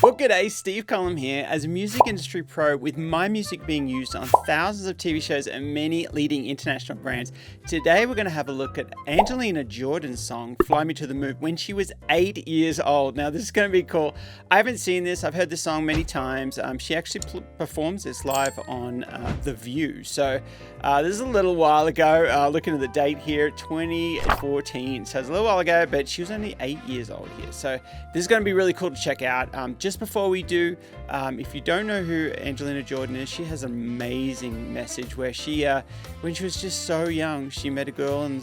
Well, g'day, Steve Cullum here. As a music industry pro, with my music being used on thousands of TV shows and many leading international brands, today we're going to have a look at Angelina Jordan's song, Fly Me to the Moon, when she was 8 years old. Now, this is going to be cool. I haven't seen this. I've heard this song many times. She actually performs this live on The View. So this is a little while ago. Looking at the date here, 2014. So it's a little while ago, but she was only 8 years old here. So this is going to be really cool to check out. Just before we do, if you don't know who Angelina Jordan is, she has an amazing message where she, when she was just so young, she met a girl in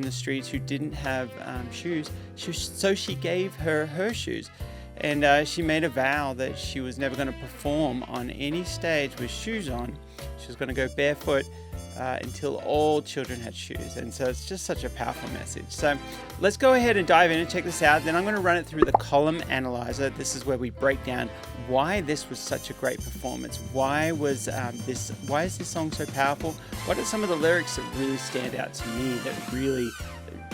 the streets who didn't have shoes. So she gave her shoes. And she made a vow that she was never going to perform on any stage with shoes on. She was going to go barefoot until all children had shoes. And so it's just such a powerful message. So let's go ahead and dive in and check this out. Then I'm going to run it through the column analyzer. This is where we break down why this was such a great performance. Why is this song so powerful? What are some of the lyrics that really stand out to me that really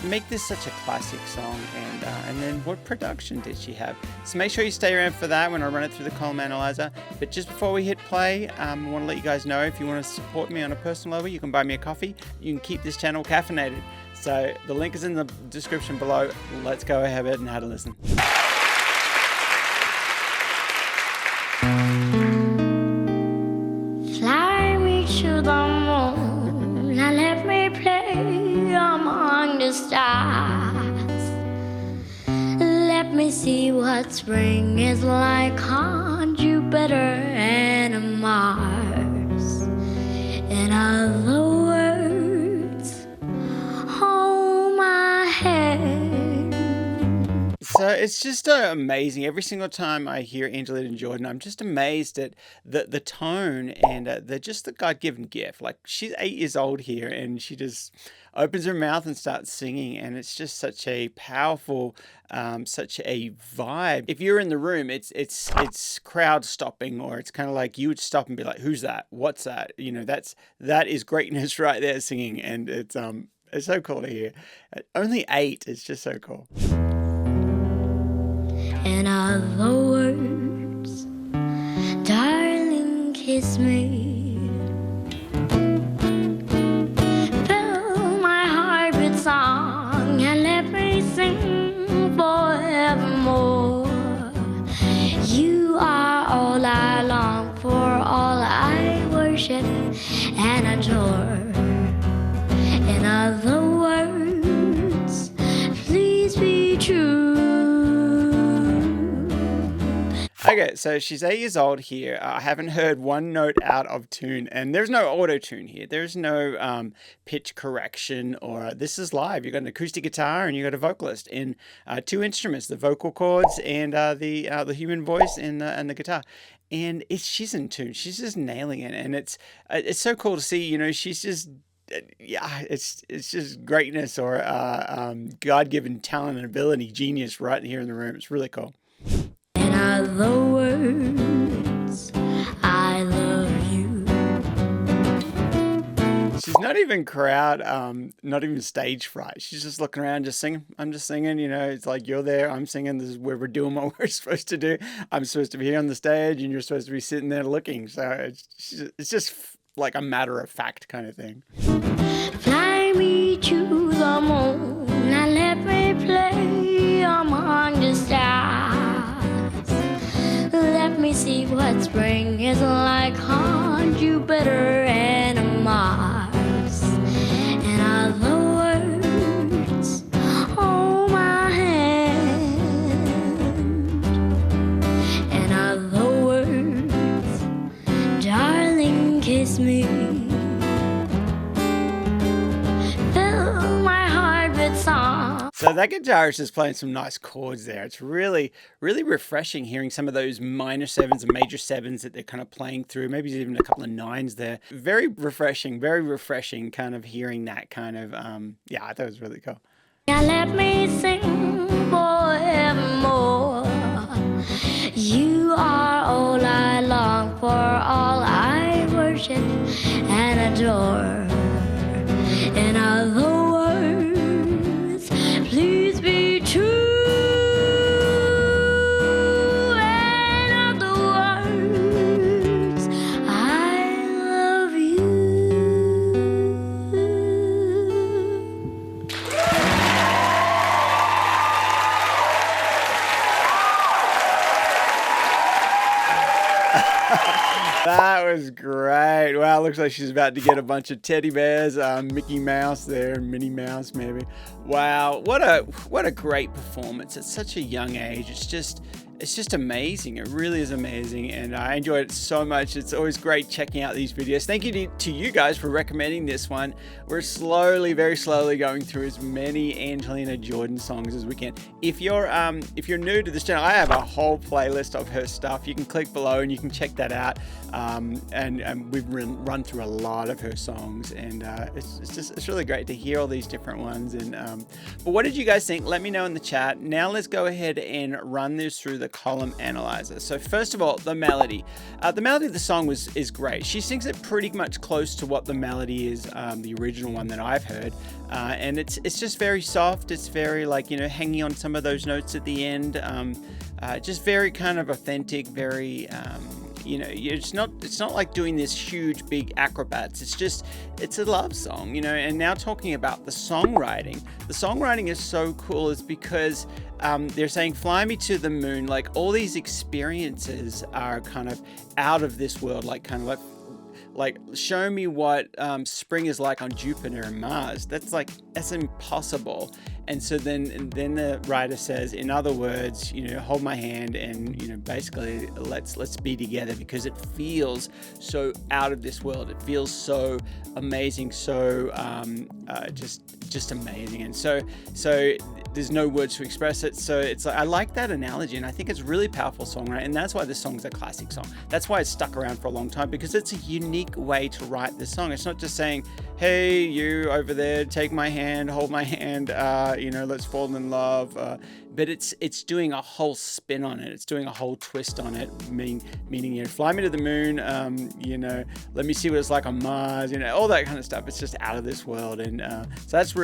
make this such a classic song, and then what production did she have? So make sure you stay around for that when I run it through the column analyzer. But just before we hit play, I want to let you guys know, if you want to support me on a personal level, you can buy me a coffee. You can keep this channel caffeinated. So the link is in the description below. Let's go ahead and have a listen. Fly me to the moon and let me play among the stars. Let me see what spring is like on Jupiter and Mars. In other words, hold my hand. So it's just amazing. Every single time I hear Angelina Jordan, I'm just amazed at the tone and the God-given gift. Like, she's 8 years old here, and she just opens her mouth and starts singing, and it's just such a powerful, such a vibe. If you're in the room, it's crowd stopping, or it's kind of like you would stop and be like, "Who's that? What's that?" You know, that is greatness right there, singing, and it's so cool to hear. Only 8, it's just so cool. In other words, darling, kiss me. Fill my heart with song and let me sing forevermore. You are all I long for, all I worship and adore. In other words, please be true. Okay, so she's 8 years old here. I haven't heard one note out of tune, and there's no auto-tune here. There's no pitch correction, or this is live. You've got an acoustic guitar and you've got a vocalist and 2 instruments, the vocal cords and the human voice and the guitar. And she's in tune. She's just nailing it, and it's so cool to see. You know, she's just. Yeah, it's just greatness, or God-given talent and ability, genius right here in the room. It's really cool. In other words, I love you. She's not even crowd, not even stage fright. She's just looking around, just singing. I'm just singing, you know, it's like, you're there, I'm singing, this is where we're doing what we're supposed to do. I'm supposed to be here on the stage, and you're supposed to be sitting there looking. So it's just like a matter of fact kind of thing. Fly me to the moon and let me play among the stars. Let me see what spring is like on Jupiter and Mars. In other words, hold my hand. In other words, darling, kiss me. Fill my heart with song. So that guitar is just playing some nice chords there. It's really, really refreshing hearing some of those minor 7s and major 7s that they're kind of playing through. Maybe even a couple of 9s there. Very refreshing kind of hearing that kind of, yeah, I thought it was really cool. Now let me sing forevermore. You are all I long for, all I worship and adore. In other words, please be true. And That was great. Wow, looks like she's about to get a bunch of teddy bears, Mickey Mouse there, Minnie Mouse maybe. Wow, what a great performance at such a young age. It's just amazing. It really is amazing, and I enjoyed it so much. It's always great checking out these videos. Thank you to you guys for recommending this one. We're very slowly going through as many Angelina Jordan songs as we can. If you're new to this channel, I have a whole playlist of her stuff. You can click below and you can check that out. And we've run through a lot of her songs, and it's really great to hear all these different ones. And but what did you guys think? Let me know in the chat. Now let's go ahead and run this through the column analyzer. So first of all, the melody. The melody of the song is great. She sings it pretty much close to what the melody is, the original one that I've heard, and it's just very soft. It's very, like, hanging on some of those notes at the end. Just very kind of authentic, very it's not like doing this huge big acrobats. It's a love song, and now talking about the songwriting is so cool, is because they're saying fly me to the moon. Like, all these experiences are kind of out of this world, like show me what spring is like on Jupiter and Mars. That's impossible. And so then the writer says, in other words, hold my hand, and basically let's be together, because it feels so out of this world. It feels so amazing, so just amazing. And so there's no words to express it. So it's like, I like that analogy, and I think it's a really powerful song, right? And that's why this song's a classic song. That's why it's stuck around for a long time, because it's a unique way to write this song. It's not just saying, hey, you over there, take my hand, hold my hand, let's fall in love. But it's doing a whole spin on it. It's doing a whole twist on it, meaning fly me to the moon, let me see what it's like on Mars, all that kind of stuff. It's just out of this world. And so that's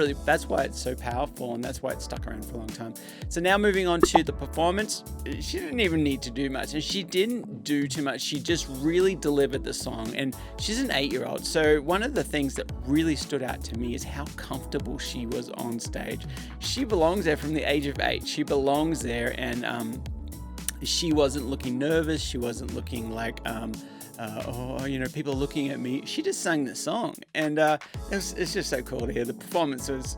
why it's so powerful, and that's why it's stuck around for a long time. So now moving on to the performance. She didn't even need to do much, and she didn't do too much. She just really delivered the song, and she's an 8-year-old. So one of the things that really stood out to me is how comfortable she was on stage. She belongs there from the age of 8. She belongs there, and she wasn't looking nervous. She wasn't looking like people looking at me. She just sang the song, and it's just so cool to hear. The performance was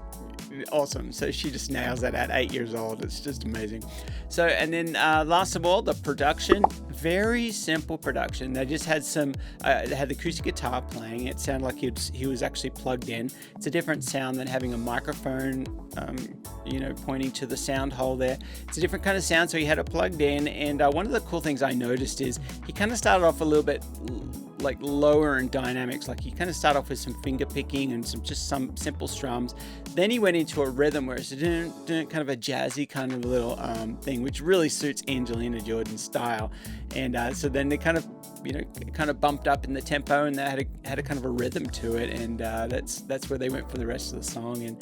awesome. So she just nails it at 8 years old. It's just amazing. So, and then last of all, the production. Very simple production. They just had they had the acoustic guitar playing. It sounded like he was actually plugged in. It's a different sound than having a microphone pointing to the sound hole there. It's a different kind of sound, so he had it plugged in. And one of the cool things I noticed is he kind of started off a little bit like lower in dynamics. Like, he kind of started off with some finger picking and some simple strums. Then he went into a rhythm where it's kind of a jazzy kind of little thing, which really suits Angelina Jordan's style. And so then they kind of bumped up in the tempo, and they had a kind of a rhythm to it, and that's where they went for the rest of the song.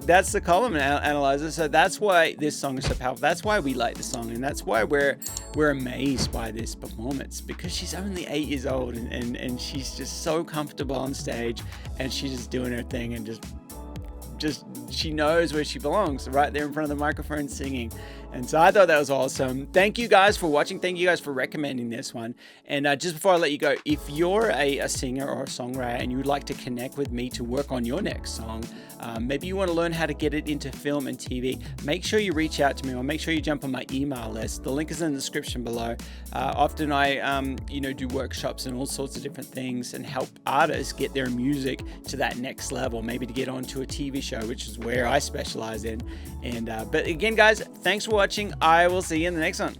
That's the column analyzer. So that's why this song is so powerful. That's why we like the song, and that's why we're amazed by this performance, because she's only 8 years old, and she's just so comfortable on stage, and she's just doing her thing, and just she knows where she belongs, right there in front of the microphone singing. And so I thought that was awesome. Thank you guys for watching. Thank you guys for recommending this one. And just before I let you go, if you're a singer or a songwriter and you would like to connect with me to work on your next song, maybe you want to learn how to get it into film and TV, make sure you reach out to me, or make sure you jump on my email list. The link is in the description below. Often I do workshops and all sorts of different things, and help artists get their music to that next level, maybe to get onto a TV show, which is where I specialize in. And but again, guys, thanks for watching. I will see you in the next one.